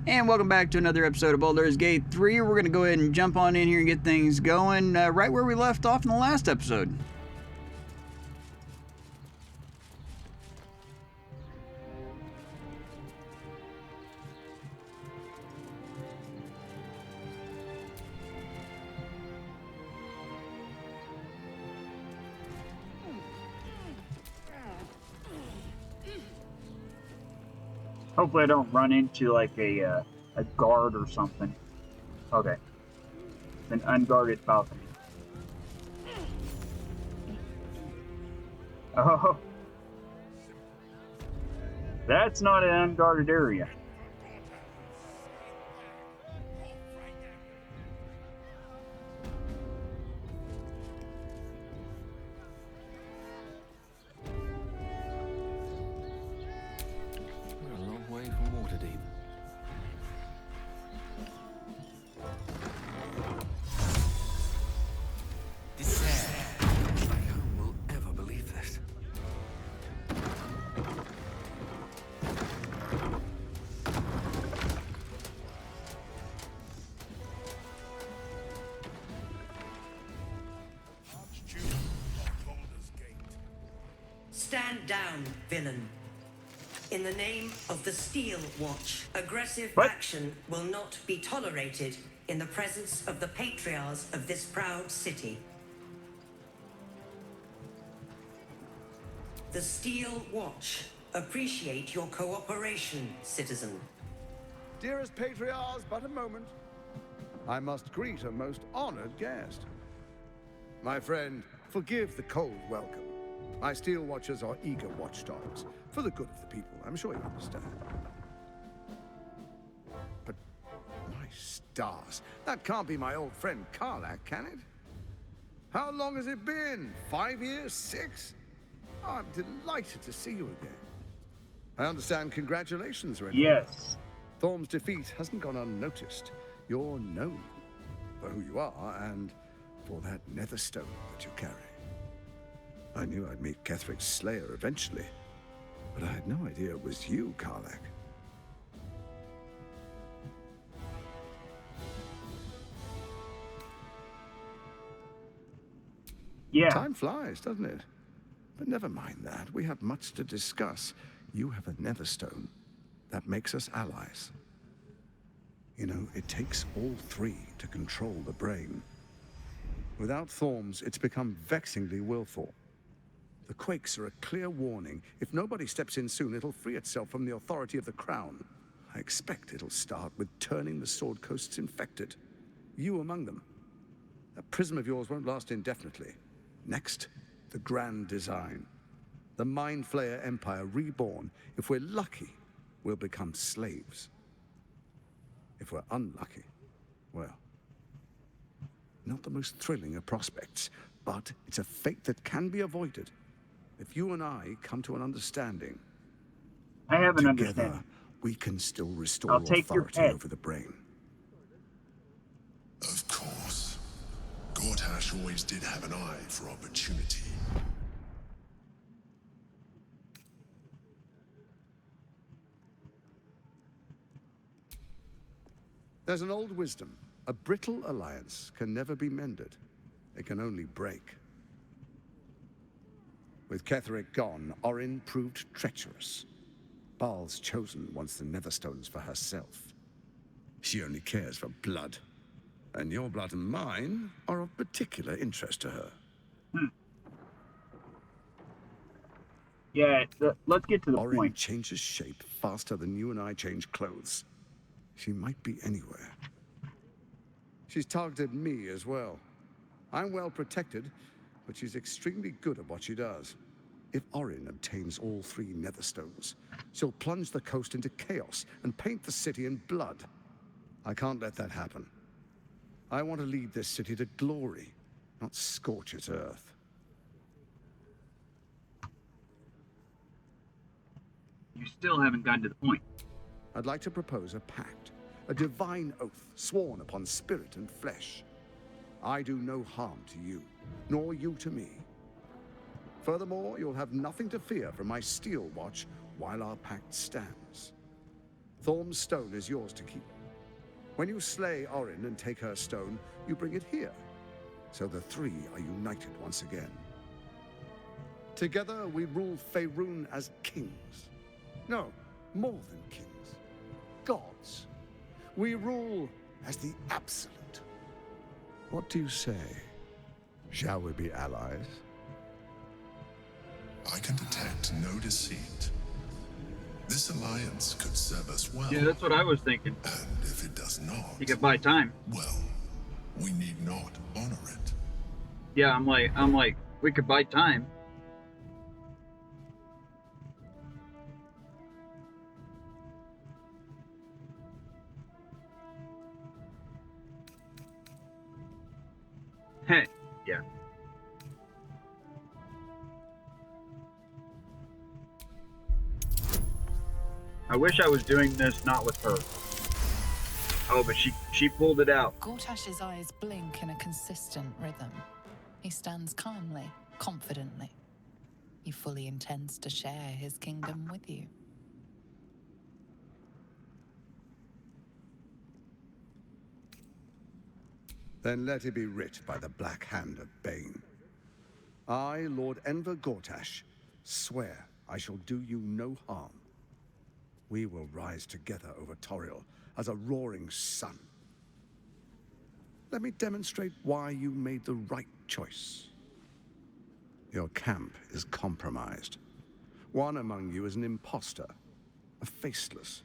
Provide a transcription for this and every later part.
And welcome back to another episode of Baldur's Gate 3. We're going to go ahead and jump on in here and get things going right where we left off in the last episode. Hopefully I don't run into like a guard or something. Okay. An unguarded balcony. Oh. That's not an unguarded area. Stand down, villain. In the name of the Steel Watch, aggressive action will not be tolerated in the presence of the patriarchs of this proud city. The Steel Watch appreciate your cooperation, citizen. Dearest patriarchs, but a moment. I must greet a most honored guest. My friend, forgive the cold welcome. My Steel Watchers are eager watchdogs, for the good of the people, I'm sure you understand. But, my stars, that can't be my old friend Karlach, can it? How long has it been? 5 years? 6? Oh, I'm delighted to see you again. I understand congratulations, Red. Yes. Thorm's defeat hasn't gone unnoticed. You're known for who you are and for that netherstone that you carry. I knew I'd meet Ketheric's slayer eventually, but I had no idea it was you, Karlach. Yeah. Time flies, doesn't it? But never mind that. We have much to discuss. You have a netherstone. That makes us allies. You know, it takes all three to control the brain. Without Thorm's, it's become vexingly willful. The quakes are a clear warning. If nobody steps in soon, it'll free itself from the authority of the crown. I expect it'll start with turning the Sword Coasts infected. You among them. That prism of yours won't last indefinitely. Next, the grand design. The Mind Flayer Empire reborn. If we're lucky, we'll become slaves. If we're unlucky, well, not the most thrilling of prospects, but it's a fate that can be avoided. If you and I come to an understanding, I have an together, understanding. we can still restore I'll take your authority head. over the brain. Of course. Gortash always did have an eye for opportunity. There's an old wisdom. A brittle alliance can never be mended. It can only break. With Ketheric gone, Orin proved treacherous. Baal's chosen wants the Netherstones for herself. She only cares for blood. And your blood and mine are of particular interest to her. Yeah, let's get to the Orin point. changes shape faster than you and I change clothes. She might be anywhere. She's targeted me as well. I'm well protected, but she's extremely good at what she does. If Orin obtains all three Netherstones, she'll plunge the coast into chaos and paint the city in blood. I can't let that happen. I want to lead this city to glory, not scorch its earth. You still haven't gotten to the point. I'd like to propose a pact, a divine oath sworn upon spirit and flesh. I do no harm to you, nor you to me. Furthermore, you'll have nothing to fear from my Steel Watch while our pact stands. Thorm's stone is yours to keep. When you slay Orin and take her stone, you bring it here. So the three are united once again. Together we rule Faerun as kings. No, more than kings. Gods. We rule as the Absolute. What do you say? Shall we be allies? I can detect no deceit. This alliance could serve us well. Yeah, that's what I was thinking. And if it does not, You could buy time. well, we need not honor it. Yeah, I'm like, we could buy time. Heh, yeah. I wish I was doing this not with her. Oh, but she pulled it out. Gortash's eyes blink in a consistent rhythm. He stands calmly, confidently. He fully intends to share his kingdom with you. Then let it be writ by the black hand of Bane. I, Lord Enver Gortash, swear I shall do you no harm. We will rise together over Toriel as a roaring sun. Let me demonstrate why you made the right choice. Your camp is compromised. One among you is an imposter, a faceless.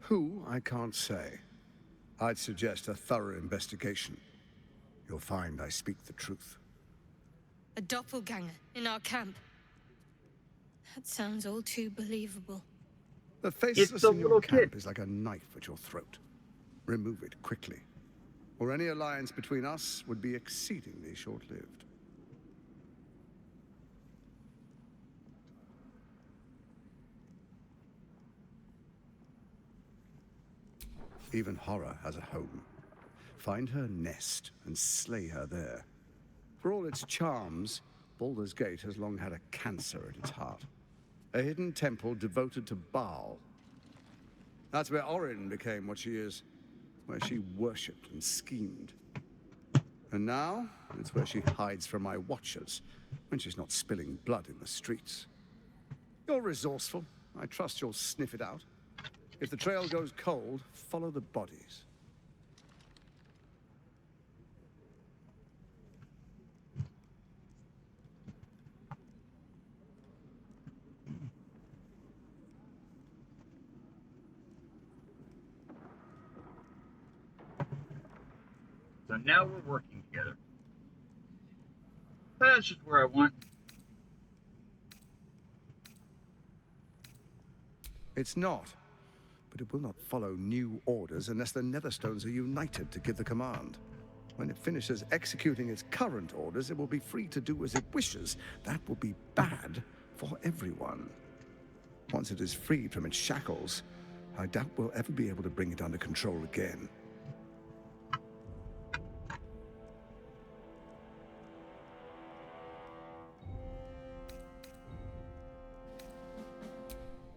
Who, I can't say. I'd suggest a thorough investigation. You'll find I speak the truth. A doppelganger in our camp. That sounds all too believable. The faceless It's a in your little camp kid. is like a knife at your throat. Remove it quickly, or any alliance between us would be exceedingly short-lived. Even horror has a home. Find her nest and slay her there. For all its charms, Baldur's Gate has long had a cancer at its heart. A hidden temple devoted to Baal. That's where Orin became what she is, where she worshipped and schemed. And now, it's where she hides from my watchers, when she's not spilling blood in the streets. You're resourceful. I trust you'll sniff it out. If the trail goes cold, follow the bodies. So now we're working together. That's just where I want. It's not. But it will not follow new orders unless the Netherstones are united to give the command. When it finishes executing its current orders, it will be free to do as it wishes. That will be bad for everyone. Once it is freed from its shackles, I doubt we'll ever be able to bring it under control again.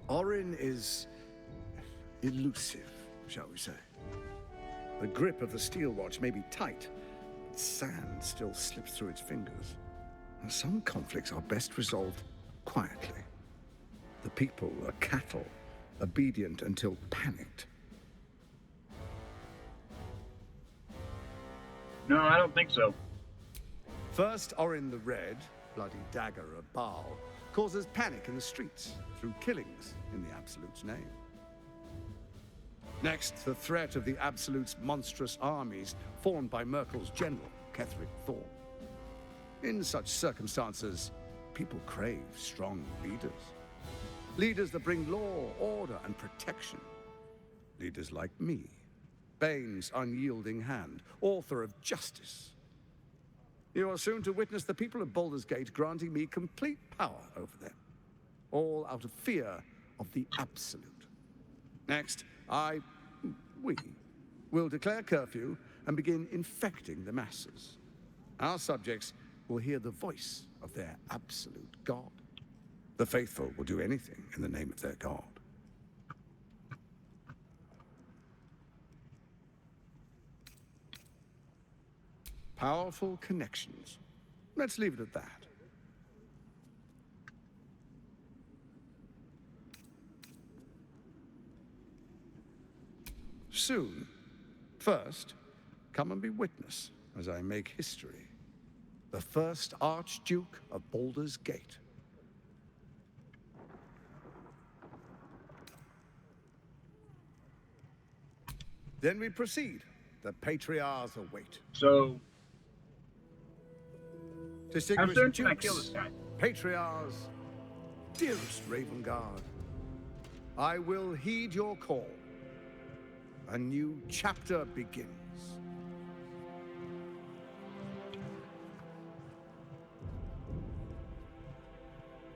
Orin is elusive, shall we say. The grip of the steel watch may be tight, but sand still slips through its fingers. And some conflicts are best resolved quietly. The people are cattle, obedient until panicked. No, I don't think so. First, Orin the Red, bloody dagger of Baal, causes panic in the streets through killings in the Absolute's name. Next, the threat of the Absolute's monstrous armies formed by Merkel's general, Ketheric Thorm. In such circumstances, people crave strong leaders. Leaders that bring law, order, and protection. Leaders like me, Bane's unyielding hand, author of justice. You are soon to witness the people of Baldur's Gate granting me complete power over them, all out of fear of the Absolute. Next, we will declare curfew and begin infecting the masses. Our subjects will hear the voice of their absolute God. The faithful will do anything in the name of their God. Powerful connections. Let's leave it at that. Soon. First, come and be witness as I make history. The first Archduke of Baldur's Gate. Then we proceed. The Patriarchs await. So, how Distinguished soon can I kill this Dukes, guy? Patriarchs, dearest Raven Guard, I will heed your call. A new chapter begins.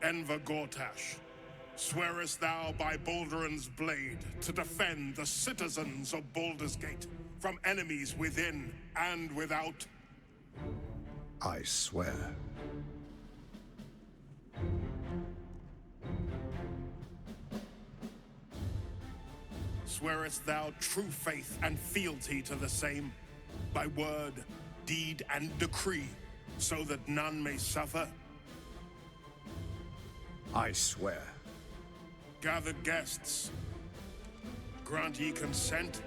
Enver Gortash, swearest thou by Balduran's blade to defend the citizens of Baldur's Gate from enemies within and without? I swear. Swearest thou true faith and fealty to the same, by word, deed, and decree, so that none may suffer? I swear. Gathered guests, grant ye consent?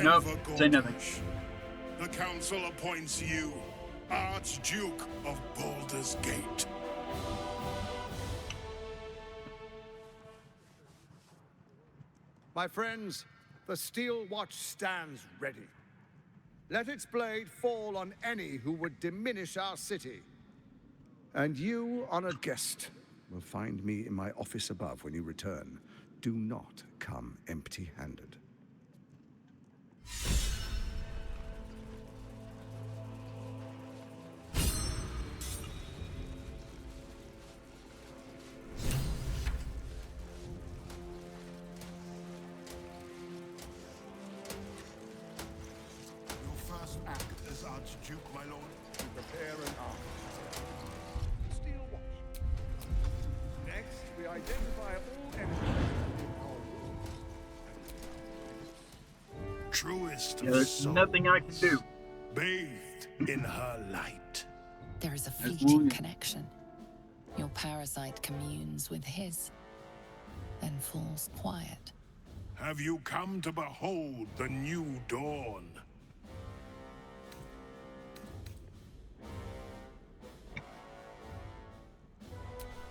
Nope, Enver say nothing. Gortash, the council appoints you Archduke of Baldur's Gate. My friends, the Steel Watch stands ready. Let its blade fall on any who would diminish our city. And you, honored guest, will find me in my office above when you return. Do not come empty-handed. Your first act as Archduke, my lord? To prepare an army. Steel Watch. Next, we identify all enemies in our worlds. Truest Yeah, of there's souls, nothing I can do. bathed in her light. There is a long fleeting as- connection. Your parasite communes with his, then falls quiet. Have you come to behold the new dawn?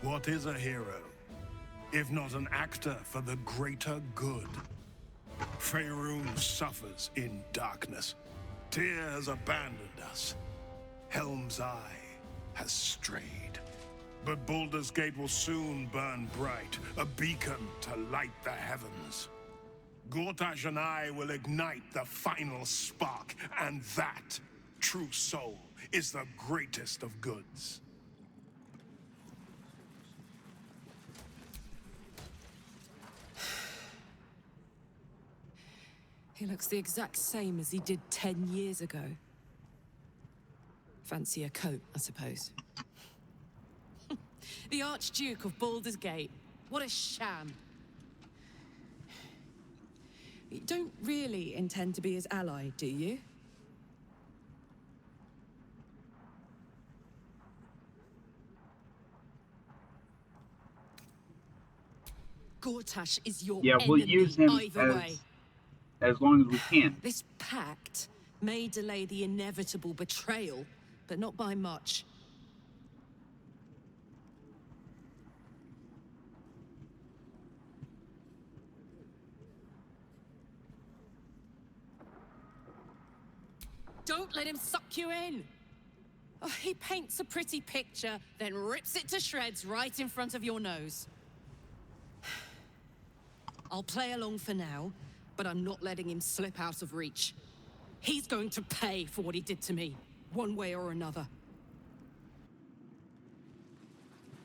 What is a hero, if not an actor for the greater good? Faerun suffers in darkness. Tyr has abandoned us. Helm's Eye has strayed. But Baldur's Gate will soon burn bright, a beacon to light the heavens. Gortash and I will ignite the final spark, and that, true soul, is the greatest of goods. He looks the exact same as he did 10 years ago. Fancy a coat, I suppose. The Archduke of Baldur's Gate. What a sham. You don't really intend to be his ally, do you? Gortash is your Yeah, we'll enemy use him either way. as long as we can. This pact may delay the inevitable betrayal, but not by much. Don't let him suck you in! Oh, he paints a pretty picture, then rips it to shreds right in front of your nose. I'll play along for now, but I'm not letting him slip out of reach. He's going to pay for what he did to me, one way or another.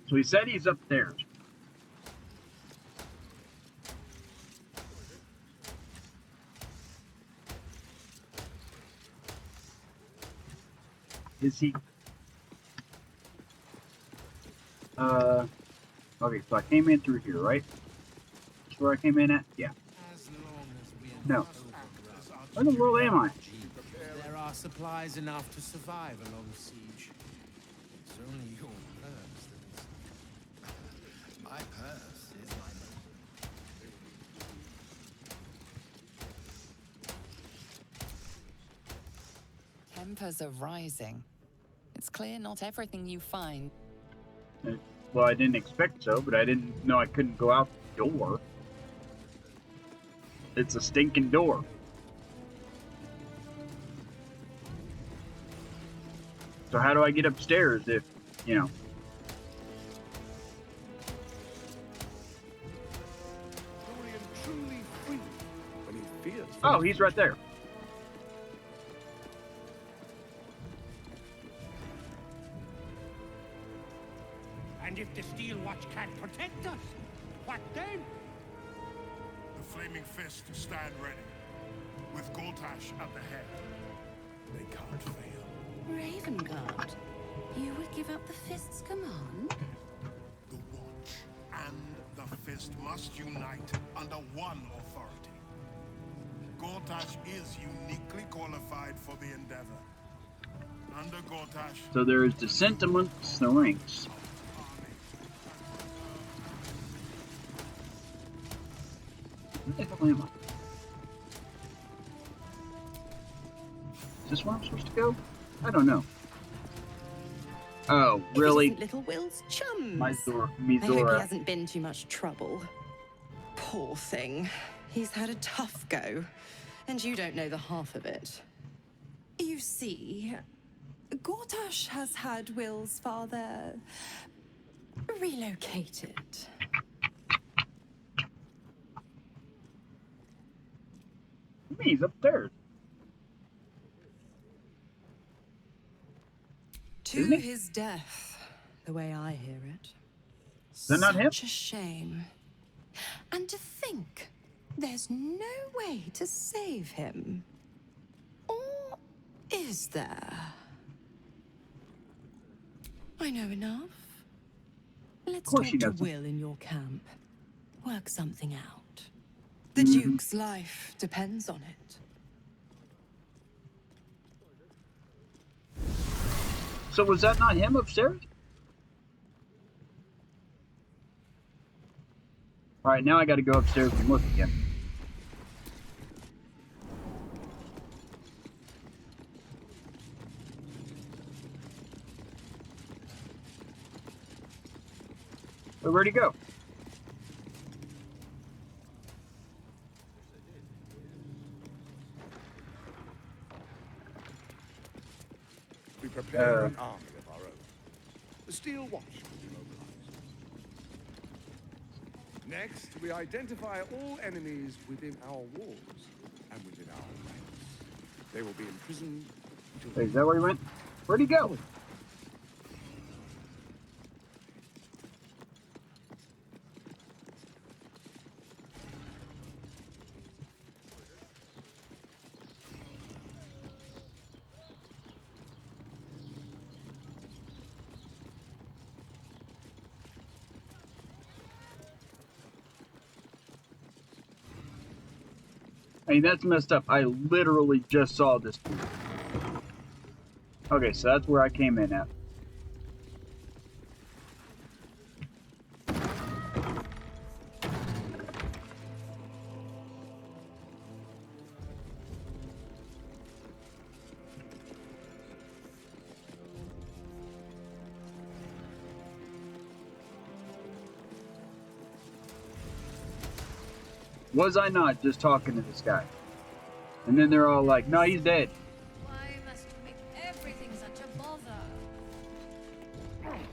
So he said he's upstairs. Is he? Okay, so I came in through here, right? this where I came in at? Yeah. No. Where in the world am I? There are supplies enough to survive a long siege. It's only your purse that is... My purse is my money. Tempers are rising. It's clear not everything you find. Well, I didn't expect so, but I didn't know I couldn't go out the door. It's a stinking door. So how do I get upstairs if, you know? Truly and truly free when he fears for Oh, his he's right there. And if the Steel Watch can't protect us, what then? The Flaming Fist stand ready, with Goltash at the head. They can't fail. Ravengard, you would give up the Fist's command? The Watch and the Fist must unite under one authority. Goltash is uniquely qualified for the endeavor. Under Goltash, So there is dissent amongst the ranks. Where the hell am I? Is this where I'm supposed to go? I don't know. Oh, really? It isn't Little Will's chums. I hope he Mizora. hasn't been too much trouble. Poor thing. He's had a tough go, and you don't know the half of it. You see, Gortash has had Will's father relocated. He's upstairs. To Isn't he? his death, the way I hear it. Is that not him? Such a shame. And to think, there's no way to save him. Or is there? I know enough. Let's course talk he to doesn't. Will in your camp. Work something out. The Mm-hmm. Duke's life depends on it. So was that not him upstairs? Alright, now I gotta go upstairs and look again. But where'd he go? We prepare an army of our own. The Steel Watch will be mobilized. Next, we identify all enemies within our walls and within our ranks. They will be imprisoned until Wait, is that where he went? Where'd he go? I mean, that's messed up. I literally just saw this. Okay, so that's where I came in at. Was I not just talking to this guy? And then they're all like, no, he's dead. Why must you make everything such a bother? Next,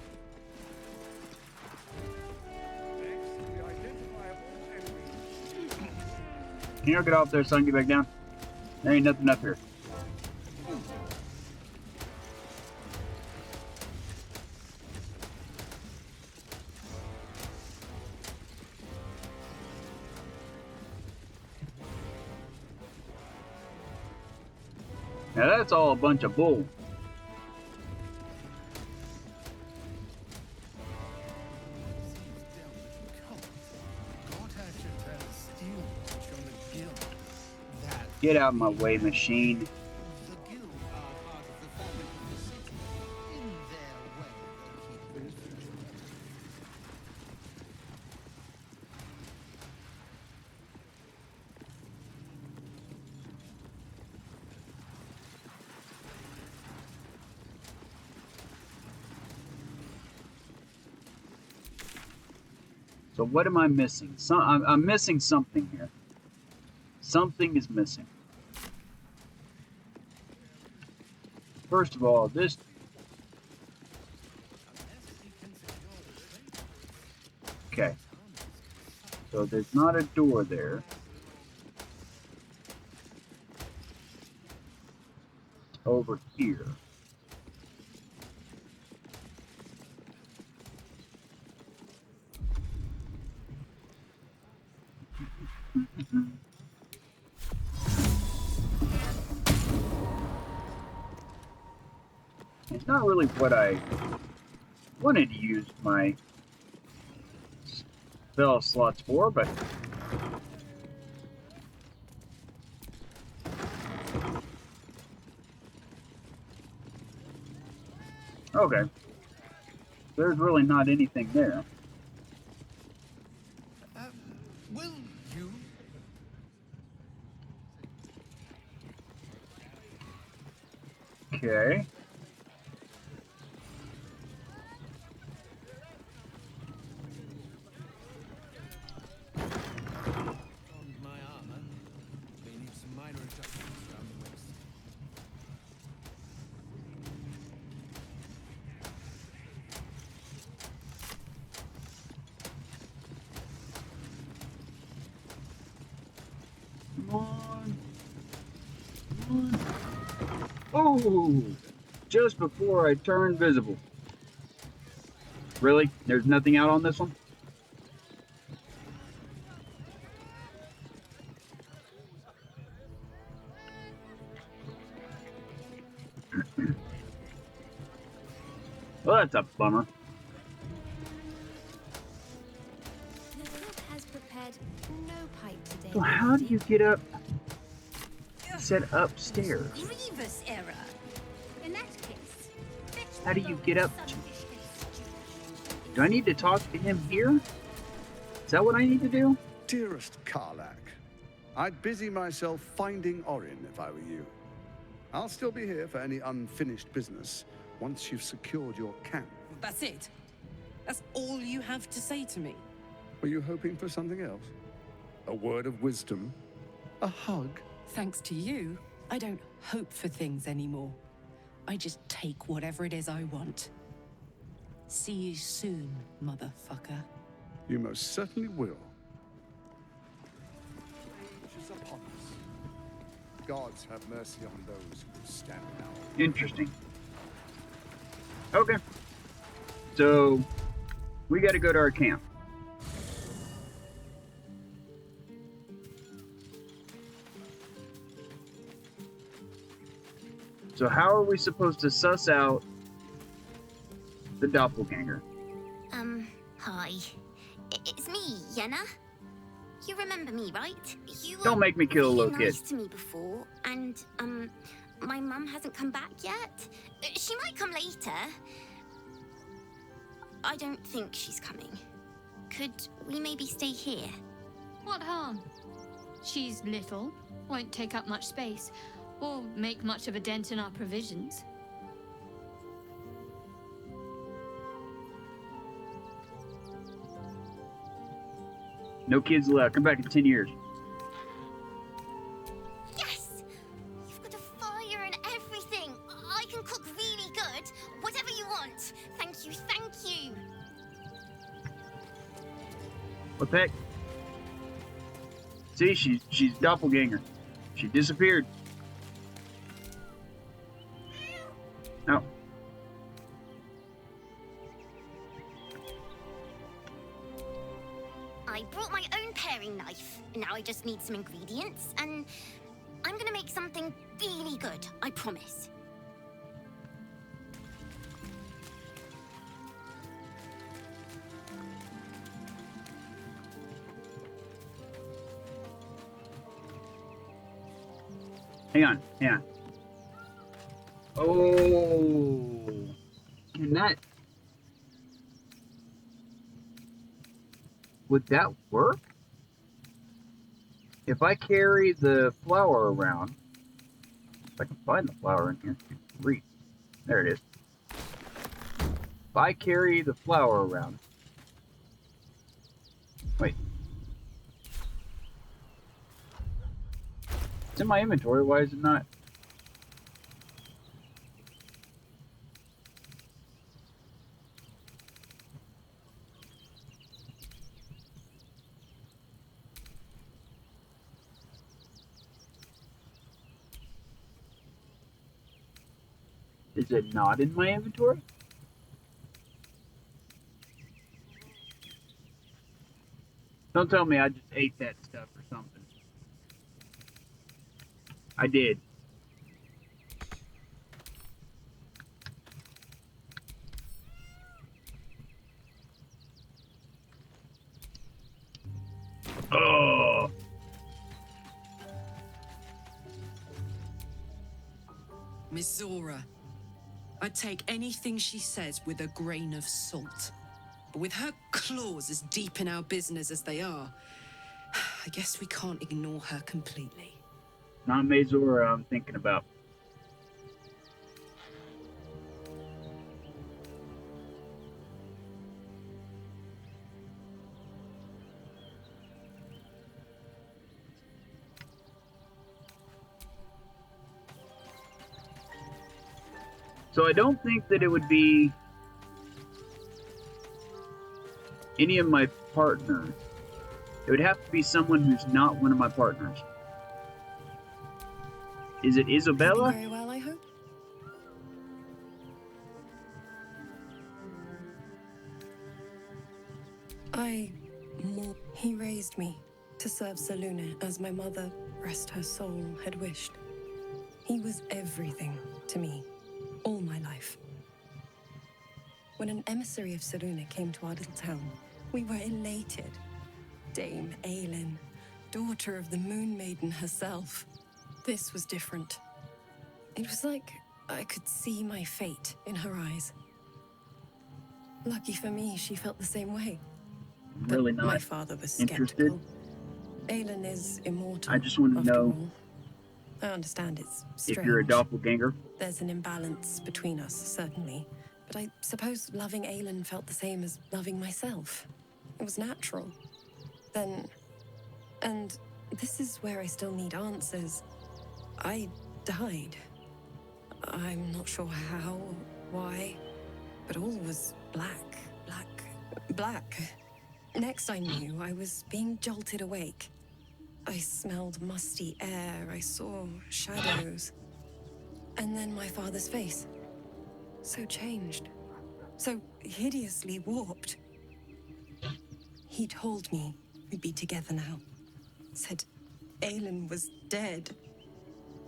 we identify all enemies. Can you get off there so I can get back down? There ain't nothing up here. Now that's all a bunch of bull. Gortash attempts Get out of my way, machine. So what am I missing? I'm missing something here. Something is missing. First of all, this... Okay. So there's not a door there. Over here. It's not really what I wanted to use my spell slots for, but okay. There's really not anything there. Will you? Okay. My armor. May need some minor adjustments around the waist. Come on. Come on. Oh! Just before I turn visible. Really? There's nothing out on this one? Well, that's a bummer. The cook has prepared no pipe today. So how do you get up? Set upstairs. Grievous error. In that case, How do you get up? Do I need to talk to him here? Is that what I need to do? Dearest Karlak, I'd busy myself finding Orin if I were you. I'll still be here for any unfinished business once you've secured your camp. That's it? That's all you have to say to me? Were you hoping for something else? A word of wisdom? A hug? Thanks to you, I don't hope for things anymore. I just take whatever it is I want. See you soon, motherfucker. You most certainly will. Rage is upon us. Gods have mercy on those who stand now. Interesting. Okay. So, we gotta go to our camp. So how are we supposed to suss out the doppelganger? Hi. It's me, Yenna. You remember me, right? You Don't make me kill a little nice kid. to me before, and, my mum hasn't come back yet. She might come later. I don't think she's coming. Could we maybe stay here? What harm? She's little, won't take up much space, or make much of a dent in our provisions. No kids allowed. Come back in 10 years. Yes! You've got a fire and everything. I can cook really good. Whatever you want. Thank you, thank you. What the heck? See, she's doppelganger. She disappeared. No. I brought my own paring knife. Now I just need some ingredients, and I'm gonna make something really good, I promise. Hang on, hang on. Oh, can that... Would that work? If I carry the flower around, if I can find the flower in here, read. There it is. If I carry the flower around, wait. It's in my inventory, why is it not? Is it not in my inventory? Don't tell me I just ate that stuff or something. I did. Oh. Miss Zora, I take anything she says with a grain of salt. But with her claws as deep in our business as they are, I guess we can't ignore her completely. Not Mazora I'm thinking about. So I don't think that it would be any of my partners. It would have to be someone who's not one of my partners. Is it Isabella? Very well, I hope. He raised me to serve Selûne as my mother, rest her soul, had wished. He was everything to me, all my life. When an emissary of Selûne came to our little town, we were elated. Dame Aelin, daughter of the Moon Maiden herself. This was different. It was like I could see my fate in her eyes. Lucky for me, she felt the same way. I'm really not my father was interested. skeptical. Aelin is immortal. I just want to know all. I understand it's strange. if you're a doppelganger. There's an imbalance between us, certainly. But I suppose loving Aelin felt the same as loving myself. It was natural. Then... And this is where I still need answers. I died. I'm not sure how, why, but all was black, black. Next I knew, I was being jolted awake. I smelled musty air, I saw shadows. And then my father's face. So changed. So hideously warped. He told me we'd be together now. Said Aelin was dead.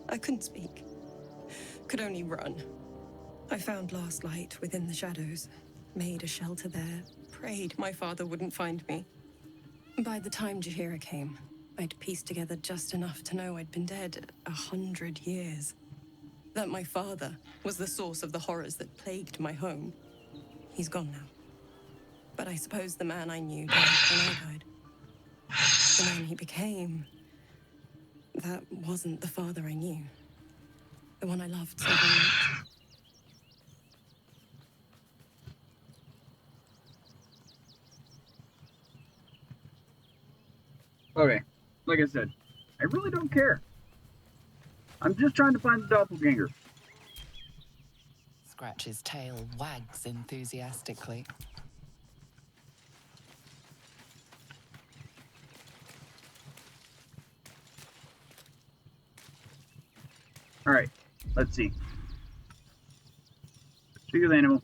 I couldn't speak. Could only run. I found last light within the shadows. Made a shelter there. Prayed my father wouldn't find me. By the time Jaheira came, I'd pieced together just enough to know I'd been dead 100 years. That my father was the source of the horrors that plagued my home. He's gone now. But I suppose the man I knew died when I died. The man he became, that wasn't the father I knew. The one I loved so very much. Okay, like I said, I really don't care. I'm just trying to find the doppelganger. Scratch's tail wags enthusiastically. Alright, let's see. Speak of the animal.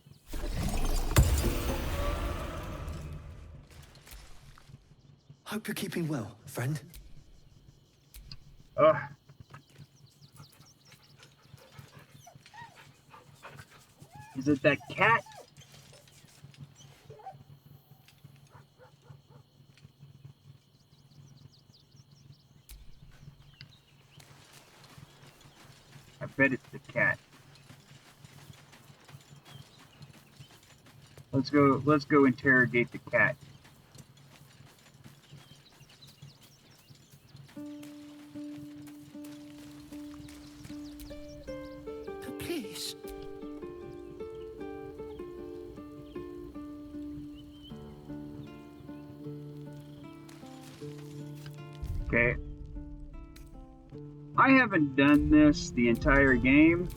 Hope you're keeping well, friend. Is it that cat? bet it's the cat. Let's go interrogate the cat. Please. Okay. I haven't done this the entire game,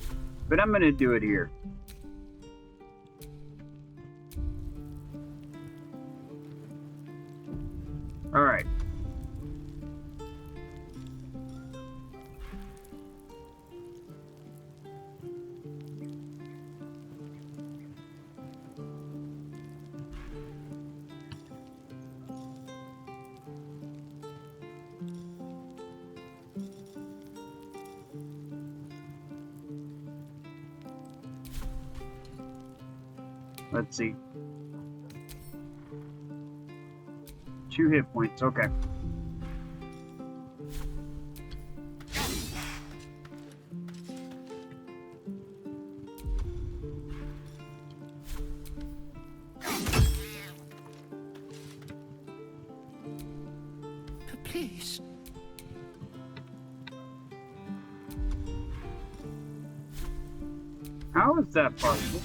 but I'm gonna do it here. Alright. Let's see. 2 hit points, okay. Please. How is that possible?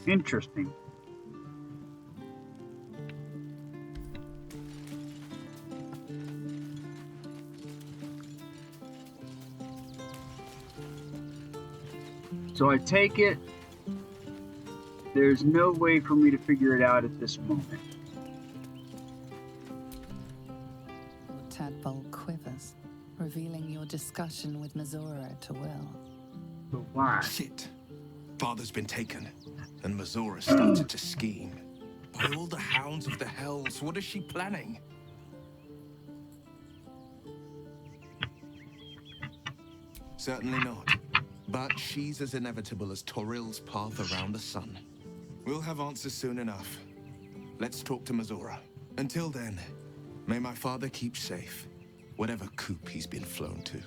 Interesting. So I take it there's no way for me to figure it out at this moment. Tadpole quivers, revealing your discussion with Mizora to Will. But why? Shit. Father's been taken, and Mizora started to scheme. By all the hounds of the hells, what is she planning? Certainly not. But she's as inevitable as Toril's path around the sun. We'll have answers soon enough. Let's talk to Mizora. Until then, may my father keep safe, whatever coop he's been flown to.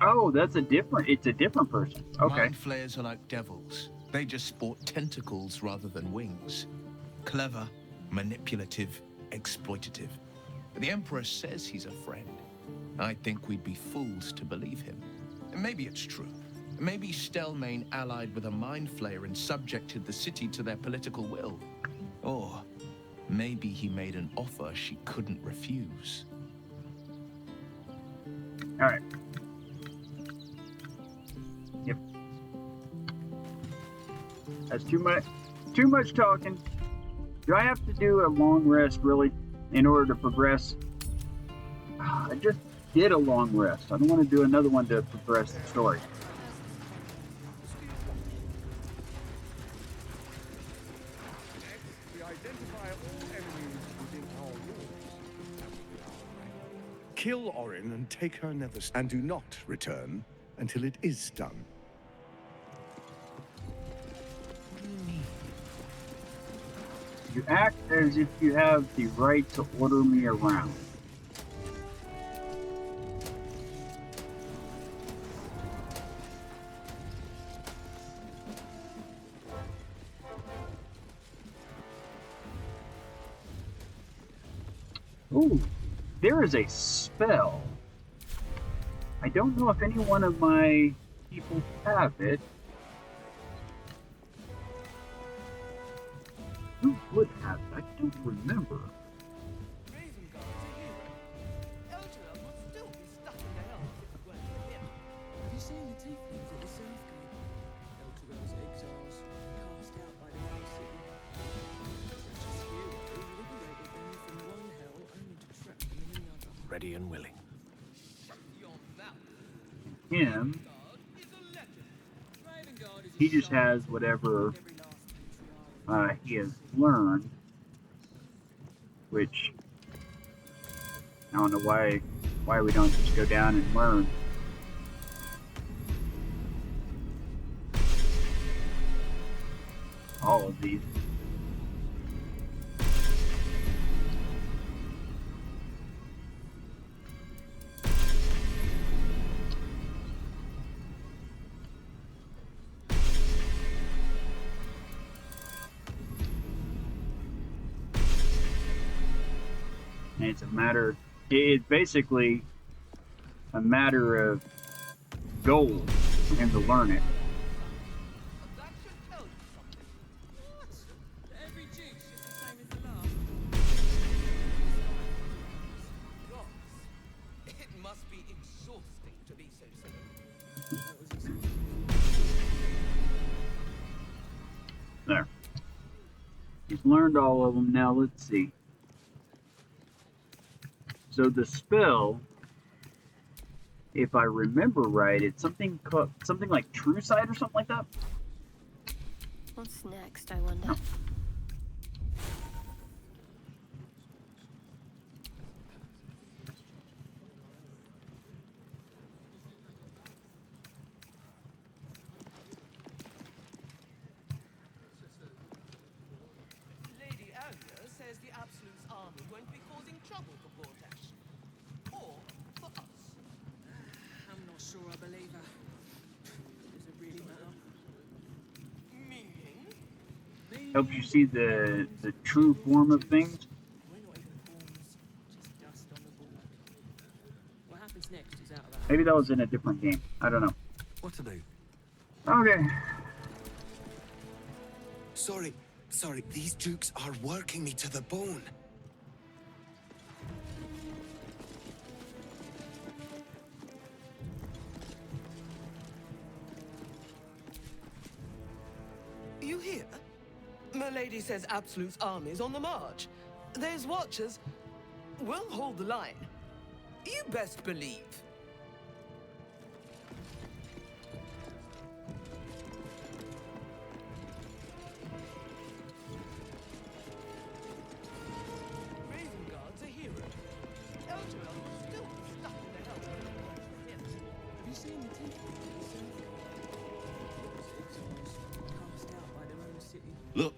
Oh, it's a different person. Okay. Mind flayers are like devils. They just sport tentacles rather than wings. Clever, manipulative, exploitative. The Emperor says he's a friend. I think we'd be fools to believe him. And maybe it's true. Maybe Stelmane allied with a mind flayer and subjected the city to their political will. Or maybe he made an offer she couldn't refuse. All right. Yep. That's too much talking. Do I have to do a long rest, really, in order to progress? I just did a long rest. I don't want to do another one to progress the story. We identify all enemies within our walls. Kill Orin and take her Neverstone, and do not return until it is done. You act as if you have the right to order me around. Ooh, there is a spell. I don't know if any one of my people have it. Who would have it? I don't remember. Have you seen the tieflings at the Southgate? Elturel's exiles, cast out by the whole city. Such a hero liberated them from one hell only to trap them in the other. Ready and willing. Him, he just has whatever he has learned, which I don't know why we don't just go down and learn. of these. And it's a matter, it's basically a matter of gold for him to learn it. Every juice is the same as the last. Gods, it must be exhausting to be so silly. There. He's learned all of them. Now let's see. So the spell, if I remember right, it's something like True Sight or something like that. What's next, I wonder? No. Lady Alia says the Absolute's army won't be causing trouble for Bortash. Or for us. I'm not sure I believe her. Does it really matter? Meaning? Helps you see the true form of things. We're not even forms, just dust on the board. What happens next is out of our Maybe that was in a different game. I don't know. What are they? Okay. Sorry, these jukes are working me to the bone. You hear? Milady says Absolute's army is on the march. There's watchers. We'll hold the line. You best believe. Raven Guard's a hero. Elturel was still stuck in the hell. Have you seen the teeth? Cast out by their own city. Look,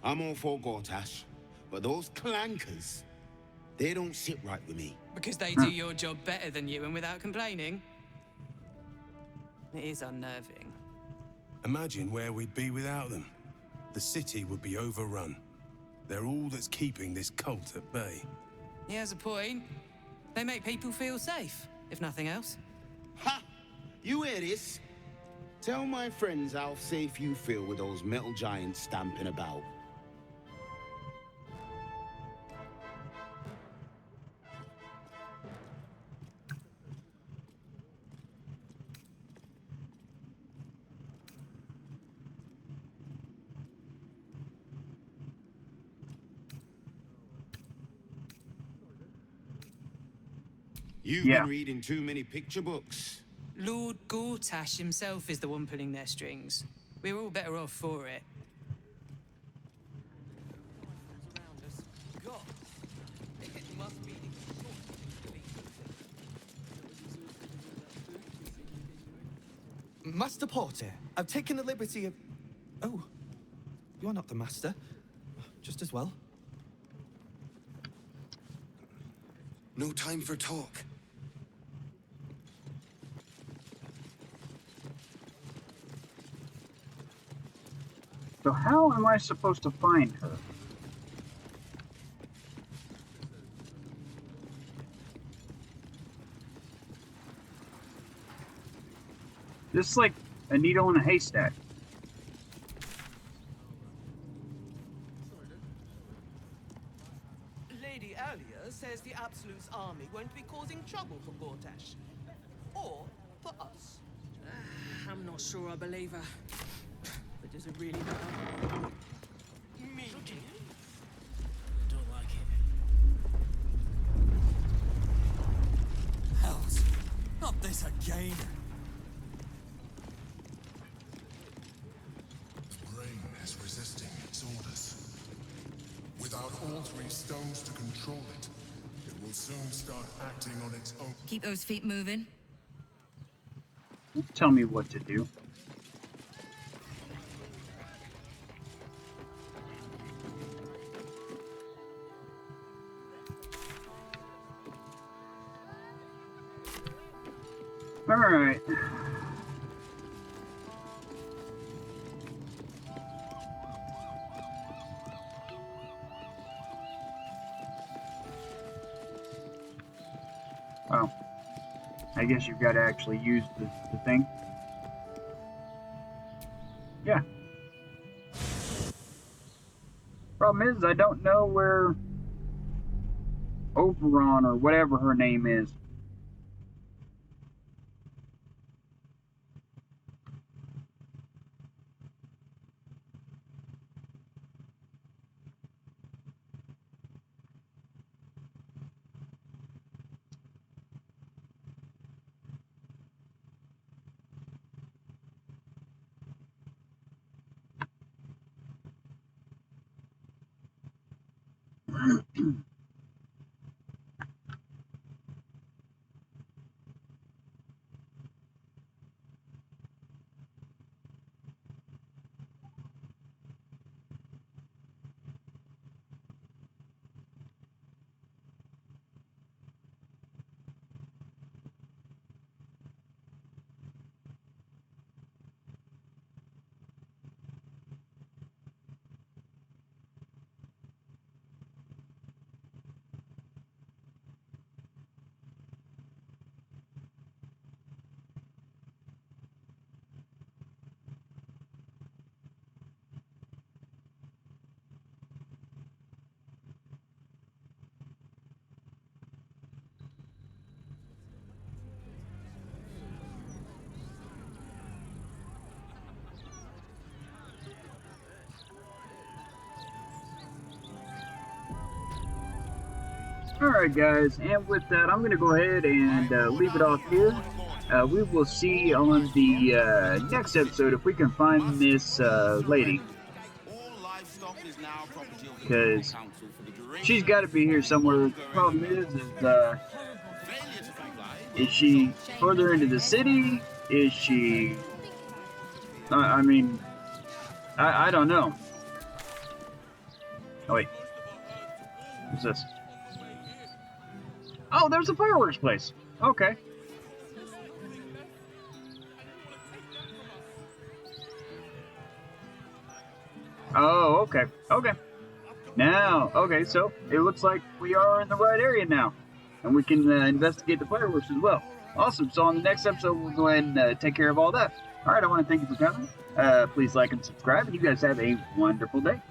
I'm all for Gortash, but those clankers, they don't sit right with me. Because they do your job better than you and without complaining. It is unnerving. Imagine where we'd be without them. The city would be overrun. They're all that's keeping this cult at bay. He has a point. They make people feel safe, if nothing else. Ha! You hear this? Tell my friends how safe you feel with those metal giants stamping about. You've been reading too many picture books. Lord Gortash himself is the one pulling their strings. We're all better off for it. God, it must be exhausting to be so silly. Master Porter, I've taken the liberty of... Oh, you're not the master. Just as well. No time for talk. So how am I supposed to find her? This is like a needle in a haystack. Lady Alia says the Absolute's army won't be causing trouble for Bortash. Or for us. I'm not sure I believe her. But does it really matter? Me? I don't like it. Hells, not this again. The brain is resisting its orders. Without all three stones to control it, it will soon start acting on its own. Keep those feet moving. Tell me what to do. All right. Oh, I guess you've got to actually use the thing. Yeah. Problem is, I don't know where Oberon or whatever her name is. Alright guys, and with that I'm going to go ahead and leave it off here. We will see on the next episode if we can find this lady. Because she's got to be here somewhere. The problem is she further into the city? Is she... I mean, I don't know. Oh wait. What's this? Oh, there's a fireworks place. Okay. Oh, okay. Okay. Now, okay, so it looks like we are in the right area now. And we can investigate the fireworks as well. Awesome. So on the next episode, we'll go ahead and take care of all that. All right, I want to thank you for coming. Please like and subscribe, and you guys have a wonderful day.